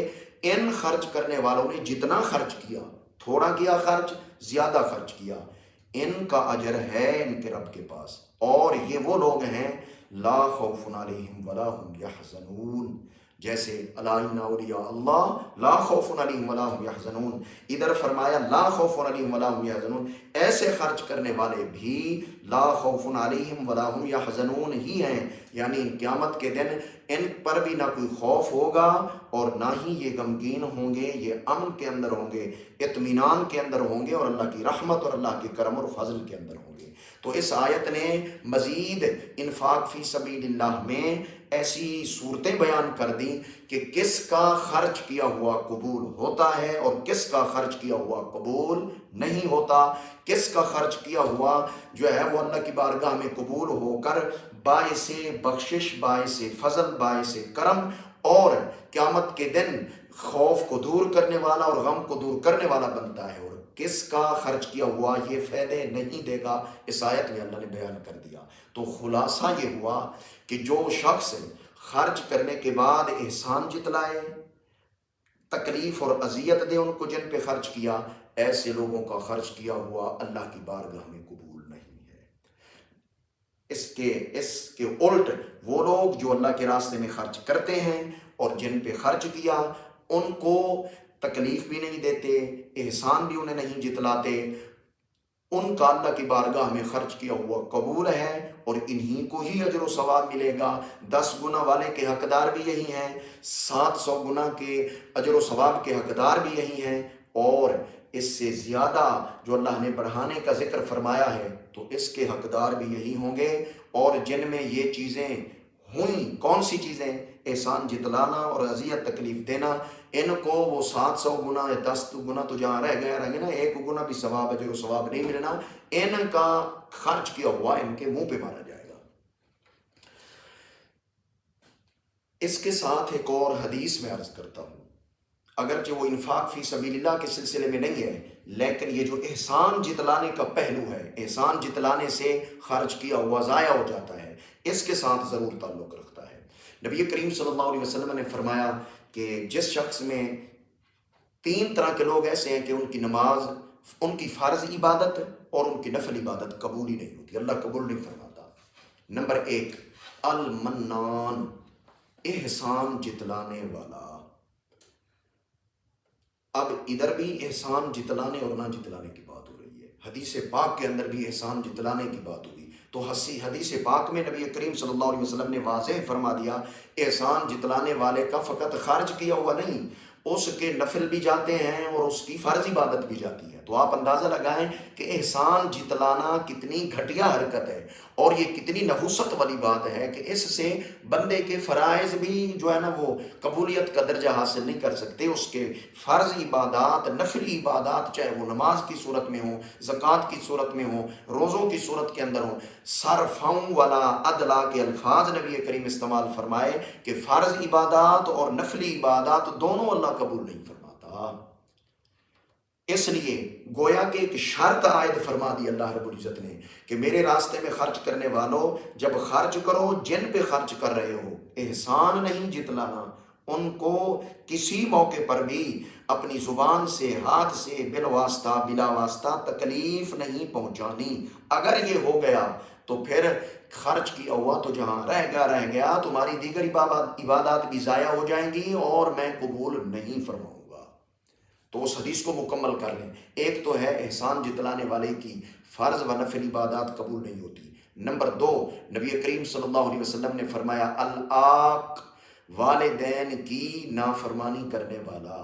Speaker 1: ان خرچ کرنے والوں نے جتنا خرچ کیا، تھوڑا کیا خرچ، زیادہ خرچ کیا، ان کا اجر ہے ان کے رب کے پاس، اور یہ وہ لوگ ہیں لا خوف علیہم ولا هم یحزنون، جیسے الا ان اولیاء اللہ لا خوف علیہم ولا هم یحزنون، ادھر فرمایا لا خوف علیہم ولا هم یحزنون، ایسے خرچ کرنے والے بھی لا خوف علیہم ولا هم یحزنون ہی ہیں، یعنی قیامت کے دن ان پر بھی نہ کوئی خوف ہوگا اور نہ ہی یہ غمگین ہوں گے، یہ امن کے اندر ہوں گے، اطمینان کے اندر ہوں گے، اور اللہ کی رحمت اور اللہ کے کرم اور فضل کے اندر ہوں گے۔ تو اس آیت نے مزید انفاق فی سبیل اللہ میں ایسی صورتیں بیان کر دیں کہ کس کا خرچ کیا ہوا قبول ہوتا ہے اور کس کا خرچ کیا ہوا قبول نہیں ہوتا، کس کا خرچ کیا ہوا جو ہے وہ اللہ کی بارگاہ میں قبول ہو کر باعث بخشش، باعث فضل، باعث کرم اور قیامت کے دن خوف کو دور کرنے والا اور غم کو دور کرنے والا بنتا ہے، اور کس کا خرچ کیا ہوا یہ فائدے نہیں دے گا، اس آیت میں اللہ نے بیان کر دیا۔ تو خلاصہ یہ ہوا کہ جو شخص خرچ کرنے کے بعد احسان جتلائے، تکلیف اور اذیت دے ان کو جن پہ خرچ کیا، ایسے لوگوں کا خرچ کیا ہوا اللہ کی بارگاہ میں قبول نہیں ہے۔ اس کے الٹ وہ لوگ جو اللہ کے راستے میں خرچ کرتے ہیں اور جن پہ خرچ کیا ان کو تکلیف بھی نہیں دیتے، احسان بھی انہیں نہیں جتلاتے، ان کا اللہ کی بارگاہ میں خرچ کیا ہوا قبول ہے اور انہی کو ہی اجر و ثواب ملے گا۔ 10 گنا والے کے حقدار بھی یہی ہیں، 700 گنا کے اجر و ثواب کے حقدار بھی یہی ہیں، اور اس سے زیادہ جو اللہ نے بڑھانے کا ذکر فرمایا ہے تو اس کے حقدار بھی یہی ہوں گے۔ اور جن میں یہ چیزیں ہوئیں، کون سی چیزیں؟ احسان جتلانا اور اذیت تکلیف دینا، ان کو وہ 700 گنا یا 10 گنا تو جہاں رہ گیا نا، 1 گنا بھی ثواب اجر و ثواب نہیں ملنا، ان کا خرچ کیا ہوا ان کے منہ پہ مارا جائے گا۔ اس کے ساتھ ایک اور حدیث میں عرض کرتا ہوں، اگرچہ وہ انفاق فی سبیل اللہ کے سلسلے میں نہیں ہے، لیکن یہ جو احسان جتلانے کا پہلو ہے، احسان جتلانے سے خرچ کیا ہوا ضائع ہو جاتا ہے، اس کے ساتھ ضرور تعلق رکھتا ہے۔ نبی کریم صلی اللہ علیہ وسلم نے فرمایا کہ جس شخص میں 3 طرح کے لوگ ایسے ہیں کہ ان کی نماز، ان کی فرض عبادت اور ان کی نفل عبادت قبول ہی نہیں ہوتی، اللہ قبول نہیں فرماتا۔ نمبر 1، المنان، احسان جتلانے والا۔ اب ادھر بھی احسان جتلانے اور نہ جتلانے کی بات ہو رہی ہے، حدیث پاک کے اندر بھی احسان جتلانے کی بات ہوئی، تو حدیث پاک میں نبی کریم صلی اللہ علیہ وسلم نے واضح فرما دیا احسان جتلانے والے کا فقط خرچ کیا ہوا نہیں، اس کے نفل بھی جاتے ہیں اور اس کی فرض عبادت بھی جاتی ہے۔ تو آپ اندازہ لگائیں کہ احسان جتلانا کتنی گھٹیا حرکت ہے اور یہ کتنی نحوست والی بات ہے کہ اس سے بندے کے فرائض بھی جو ہے نا وہ قبولیت کا درجہ حاصل نہیں کر سکتے. اس کے فرض عبادات، نفلی عبادات، چاہے وہ نماز کی صورت میں ہوں، زکوٰۃ کی صورت میں ہوں، روزوں کی صورت کے اندر ہوں، صرفوں والا عدلا کے الفاظ نبی کریم استعمال فرمائے کہ فرض عبادات اور نفلی عبادات دونوں اللہ قبول نہیں فرماتا. اس لیے گویا کہ ایک شرط عائد فرما دی اللہ رب العزت نے کہ میرے راستے میں خرچ کرنے والوں، جب خرچ کرو جن پہ خرچ کر رہے ہو احسان نہیں جتلانا، ان کو کسی موقع پر بھی اپنی زبان سے، ہاتھ سے، بالواسطہ بلا واسطہ تکلیف نہیں پہنچانی. اگر یہ ہو گیا تو پھر خرچ کی ہوا تو جہاں رہ گیا، تمہاری دیگر عبادات بھی ضائع ہو جائیں گی اور میں قبول نہیں فرماؤں گا. تو اس حدیث کو مکمل کر لیں. ایک تو ہے احسان جتلانے والے کی فرض و نفل عبادات قبول نہیں ہوتی. نمبر 2، نبی کریم صلی اللہ علیہ وسلم نے فرمایا العاق، والدین کی نافرمانی کرنے والا.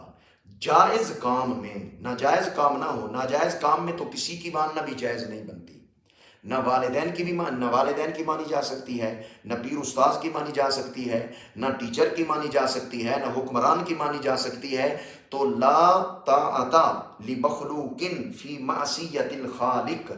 Speaker 1: جائز کام میں ناجائز کام نہ ہو. ناجائز کام میں تو کسی کی ماننا بھی جائز نہیں بنتی. نہ والدین کی مانی جا سکتی ہے، نہ پیر استاذ کی مانی جا سکتی ہے، نہ ٹیچر کی مانی جا سکتی ہے، نہ حکمران کی مانی جا سکتی ہے. تو لا طاعت لمخلوق فی معصیت الخالق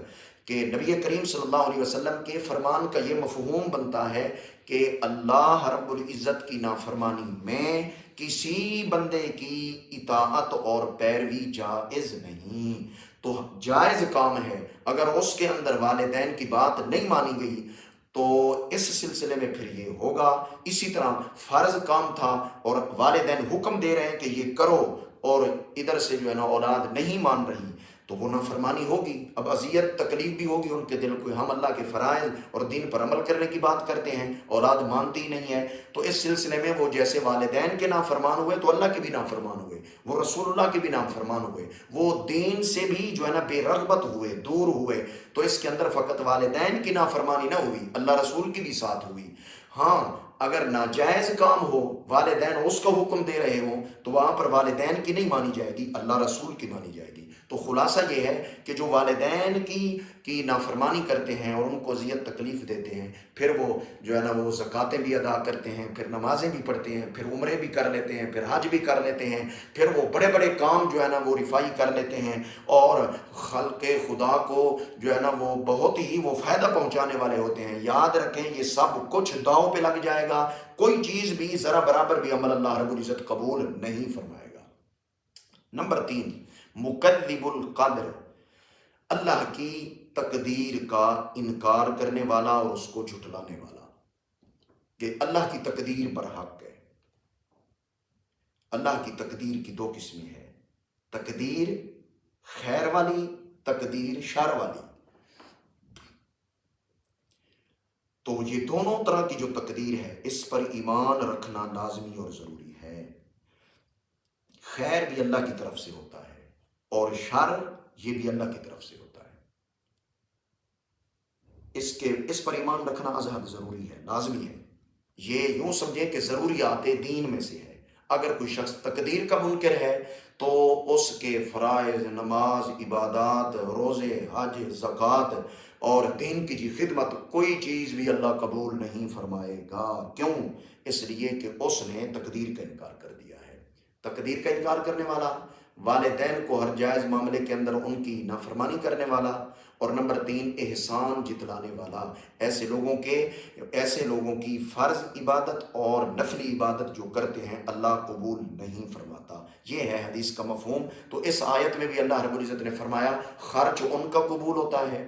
Speaker 1: کہ نبی کریم صلی اللہ علیہ وسلم کے فرمان کا یہ مفہوم بنتا ہے کہ اللہ رب العزت کی نافرمانی میں کسی بندے کی اطاعت اور پیروی جائز نہیں. تو جائز کام ہے، اگر اس کے اندر والدین کی بات نہیں مانی گئی تو اس سلسلے میں پھر یہ ہوگا. اسی طرح فرض کام تھا اور والدین حکم دے رہے ہیں کہ یہ کرو اور ادھر سے جو ہے نا اولاد نہیں مان رہی تو وہ نافرمانی ہوگی. اب اذیت تکلیف بھی ہوگی ان کے دل کو. ہم اللہ کے فرائض اور دین پر عمل کرنے کی بات کرتے ہیں، اولاد مانتی نہیں ہے، تو اس سلسلے میں وہ جیسے والدین کے نافرمان ہوئے تو اللہ کے بھی نافرمان ہوئے، وہ رسول اللہ کے بھی نافرمان ہوئے، وہ دین سے بھی جو ہے نا بے رغبت ہوئے، دور ہوئے. تو اس کے اندر فقط والدین کی نافرمانی نہ ہوئی، اللہ رسول کی بھی ساتھ ہوئی. ہاں اگر ناجائز کام ہو، والدین اس کا حکم دے رہے ہوں تو وہاں پر والدین کی نہیں مانی جائے گی، اللہ رسول کی مانی جائے گی. تو خلاصہ یہ ہے کہ جو والدین کی نافرمانی کرتے ہیں اور ان کو اذیت تکلیف دیتے ہیں، پھر وہ جو ہے نا وہ زکاتیں بھی ادا کرتے ہیں، پھر نمازیں بھی پڑھتے ہیں، پھر عمرے بھی کر لیتے ہیں، پھر حج بھی کر لیتے ہیں، پھر وہ بڑے بڑے کام جو ہے نا وہ رفائی کر لیتے ہیں اور خلق خدا کو جو ہے نا وہ بہت ہی وہ فائدہ پہنچانے والے ہوتے ہیں. یاد رکھیں یہ سب کچھ داؤ پہ لگ جائے گا، کوئی چیز بھی ذرا برابر بھی عمل اللہ رب العزت قبول نہیں فرمائے گا. نمبر 3، مکذب القدر، اللہ کی تقدیر کا انکار کرنے والا اور اس کو جھٹلانے والا. کہ اللہ کی تقدیر برحق ہے. اللہ کی تقدیر کی 2 قسمیں ہیں، تقدیر خیر والی، تقدیر شر والی. تو یہ دونوں طرح کی جو تقدیر ہے اس پر ایمان رکھنا لازمی اور ضروری ہے. خیر بھی اللہ کی طرف سے ہوتا ہے اور شر یہ بھی اللہ کی طرف سے ہوتا ہے. اس پر ایمان رکھنا از حد ضروری ہے، لازمی ہے. یہ یوں سمجھیں کہ ضروریات دین میں سے ہے. اگر کوئی شخص تقدیر کا منکر ہے تو اس کے فرائض، نماز، عبادات، روزے، حج، زکوٰۃ اور دین کی خدمت کوئی چیز بھی اللہ قبول نہیں فرمائے گا. کیوں؟ اس لیے کہ اس نے تقدیر کا انکار کر دیا ہے. تقدیر کا انکار کرنے والا، والدین کو ہر جائز معاملے کے اندر ان کی نافرمانی کرنے والا، اور نمبر 3 احسان جتلانے والا. ایسے لوگوں کی فرض عبادت اور نفلی عبادت جو کرتے ہیں اللہ قبول نہیں فرماتا. یہ ہے حدیث کا مفہوم. تو اس آیت میں بھی اللہ رب العزت نے فرمایا خرچ ان کا قبول ہوتا ہے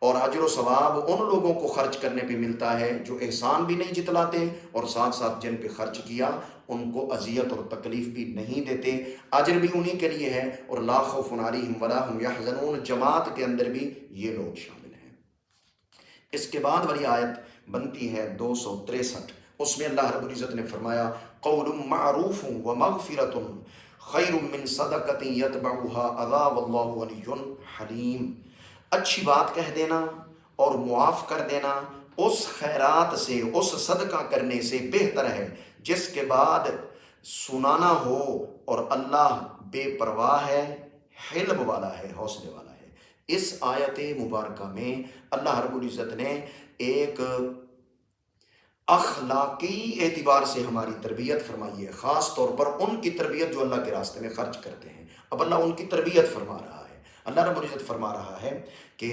Speaker 1: اور اجر و ثواب ان لوگوں کو خرچ کرنے پہ ملتا ہے جو احسان بھی نہیں جتلاتے اور ساتھ ساتھ جن پہ خرچ کیا ان کو اذیت اور تکلیف بھی نہیں دیتے. اجر بھی انہی کے لیے ہے اور لا خوف علیہم ولا هم يحزنون جماعت کے اندر بھی یہ لوگ شامل ہیں. اس کے بعد والی آیت بنتی ہے 263. اس میں اللہ رب العزت نے فرمایا قول معروف ومغفرۃ خیر من صدقۃ یتبعها اذى واللہ غنی حلیم. اچھی بات کہہ دینا اور معاف کر دینا اس خیرات سے، اس صدقہ کرنے سے بہتر ہے جس کے بعد سنانا ہو اور اللہ بے پرواہ ہے، حلم والا ہے، حوصلے والا ہے۔ اس آیت مبارکہ میں اللہ رب العزت نے ایک اخلاقی اعتبار سے ہماری تربیت فرمائی ہے، خاص طور پر ان کی تربیت جو اللہ کے راستے میں خرچ کرتے ہیں۔ اب اللہ ان کی تربیت فرما رہا ہے۔ اللہ رب العزت فرما رہا ہے کہ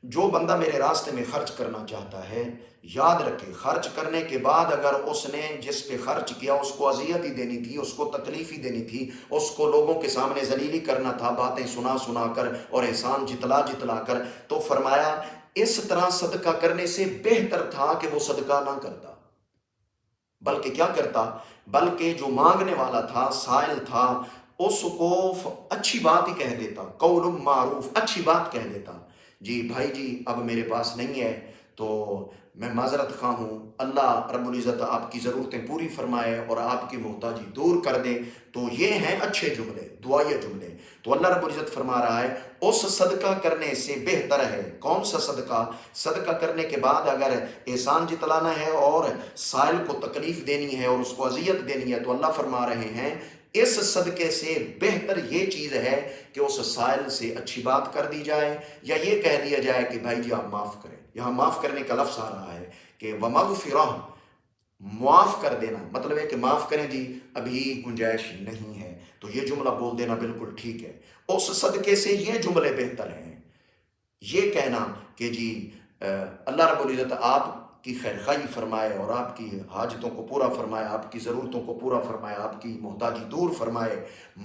Speaker 1: جو بندہ میرے راستے میں خرچ کرنا چاہتا ہے، یاد رکھے خرچ کرنے کے بعد اگر اس نے جس پہ خرچ کیا اس کو اذیت ہی دینی تھی، اس کو تکلیف ہی دینی تھی، اس کو لوگوں کے سامنے ذلیلی کرنا تھا، باتیں سنا سنا کر اور احسان جتلا جتلا کر، تو فرمایا اس طرح صدقہ کرنے سے بہتر تھا کہ وہ صدقہ نہ کرتا، بلکہ کیا کرتا، بلکہ جو مانگنے والا تھا، سائل تھا، اس کو اچھی بات ہی کہہ دیتا، قول معروف، اچھی بات کہہ دیتا، جی بھائی جی اب میرے پاس نہیں ہے تو میں معذرت خواہ ہوں، اللہ رب العزت آپ کی ضرورتیں پوری فرمائے اور آپ کی محتاجی دور کر دے۔ تو یہ ہیں اچھے جملے، دعائیہ جملے۔ تو اللہ رب العزت فرما رہا ہے اس صدقہ کرنے سے بہتر ہے کون سا صدقہ؟ صدقہ کرنے کے بعد اگر احسان جتلانا ہے اور سائل کو تکلیف دینی ہے اور اس کو اذیت دینی ہے، تو اللہ فرما رہے ہیں اس صدقے سے بہتر یہ چیز ہے کہ اس سائل سے اچھی بات کر دی جائے، یا یہ کہہ دیا جائے کہ بھائی جی آپ معاف کریں۔ یہاں معاف کرنے کا لفظ آ رہا ہے کہ وَمَغْفِرَةٌ، معاف کر دینا، مطلب ہے کہ معاف کریں جی ابھی گنجائش نہیں ہے، تو یہ جملہ بول دینا بالکل ٹھیک ہے۔ اس صدقے سے یہ جملے بہتر ہیں، یہ کہنا کہ جی اللہ رب العزت آپ کی خیر خواہی فرمائے اور آپ کی حاجتوں کو پورا فرمائے، آپ کی ضرورتوں کو پورا فرمائے، آپ کی محتاجی دور فرمائے،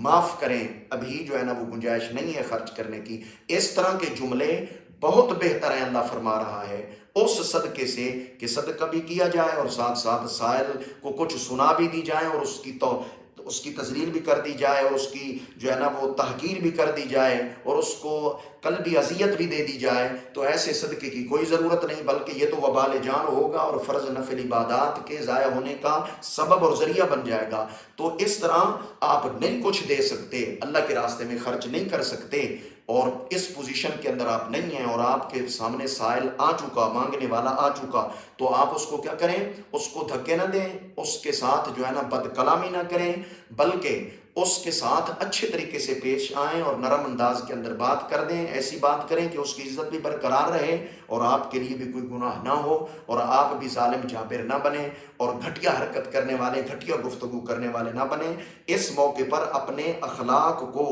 Speaker 1: معاف کریں، ابھی جو ہے نا وہ گنجائش نہیں ہے خرچ کرنے کی، اس طرح کے جملے بہت بہتر ہیں۔ اللہ فرما رہا ہے اس صدقے سے کہ صدقہ بھی کیا جائے اور ساتھ ساتھ سائل کو کچھ سنا بھی دی جائے اور اس کی تذلیل بھی کر دی جائے اور اس کی جو ہے نا وہ تحقیر بھی کر دی جائے اور اس کو قلبی اذیت بھی دے دی جائے، تو ایسے صدقے کی کوئی ضرورت نہیں، بلکہ یہ تو وبال جان ہوگا اور فرض نفل عبادات کے ضائع ہونے کا سبب اور ذریعہ بن جائے گا۔ تو اس طرح آپ نہیں کچھ دے سکتے، اللہ کے راستے میں خرچ نہیں کر سکتے، اور اس پوزیشن کے اندر آپ نہیں ہیں اور آپ کے سامنے سائل آ چکا، مانگنے والا آ چکا، تو آپ اس کو کیا کریں، اس کو دھکے نہ دیں، اس کے ساتھ جو ہے نا بد کلامی نہ کریں، بلکہ اس کے ساتھ اچھے طریقے سے پیش آئیں اور نرم انداز کے اندر بات کر دیں، ایسی بات کریں کہ اس کی عزت بھی برقرار رہے اور آپ کے لیے بھی کوئی گناہ نہ ہو اور آپ بھی ظالم جابر نہ بنیں اور گھٹیا حرکت کرنے والے، گھٹیا گفتگو کرنے والے نہ بنیں۔ اس موقع پر اپنے اخلاق کو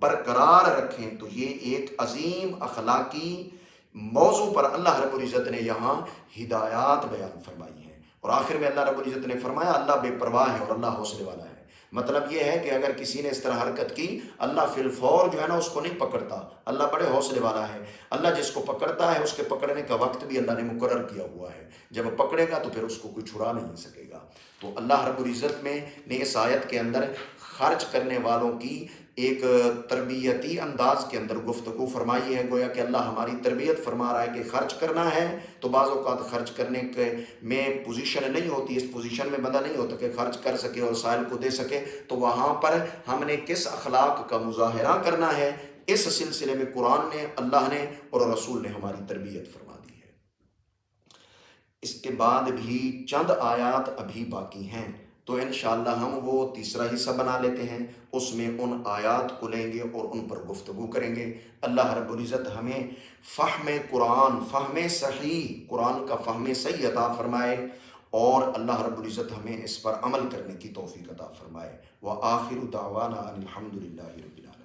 Speaker 1: برقرار رکھیں۔ تو یہ ایک عظیم اخلاقی موضوع پر اللہ رب العزت نے یہاں ہدایات بیان فرمائی ہیں، اور آخر میں اللہ رب العزت نے فرمایا اللہ بے پرواہ ہے اور اللہ حوصلے والا ہے۔ مطلب یہ ہے کہ اگر کسی نے اس طرح حرکت کی، اللہ فی الفور جو ہے نا اس کو نہیں پکڑتا، اللہ بڑے حوصلے والا ہے۔ اللہ جس کو پکڑتا ہے اس کے پکڑنے کا وقت بھی اللہ نے مقرر کیا ہوا ہے، جب پکڑے گا تو پھر اس کو کوئی چھڑا نہیں سکے گا۔ تو اللہ رب العزت نے اس آیت کے اندر خرچ کرنے والوں کی ایک تربیتی انداز کے اندر گفتگو فرمائی ہے، گویا کہ اللہ ہماری تربیت فرما رہا ہے کہ خرچ کرنا ہے تو بعض اوقات خرچ کرنے کے میں پوزیشن نہیں ہوتی، اس پوزیشن میں بندہ نہیں ہوتا کہ خرچ کر سکے اور سائل کو دے سکے، تو وہاں پر ہم نے کس اخلاق کا مظاہرہ کرنا ہے، اس سلسلے میں قرآن نے، اللہ نے اور رسول نے ہماری تربیت فرما دی ہے۔ اس کے بعد بھی چند آیات ابھی باقی ہیں، تو انشاءاللہ ہم وہ تیسرا حصہ بنا لیتے ہیں، اس میں ان آیات کو لیں گے اور ان پر گفتگو کریں گے۔ اللہ رب العزت ہمیں فہم قرآن، فہم صحیح، قرآن کا فہم صحیح عطا فرمائے، اور اللہ رب العزت ہمیں اس پر عمل کرنے کی توفیق عطا فرمائے۔ وآخر دعوانا ان الحمد للہ رب العالمین۔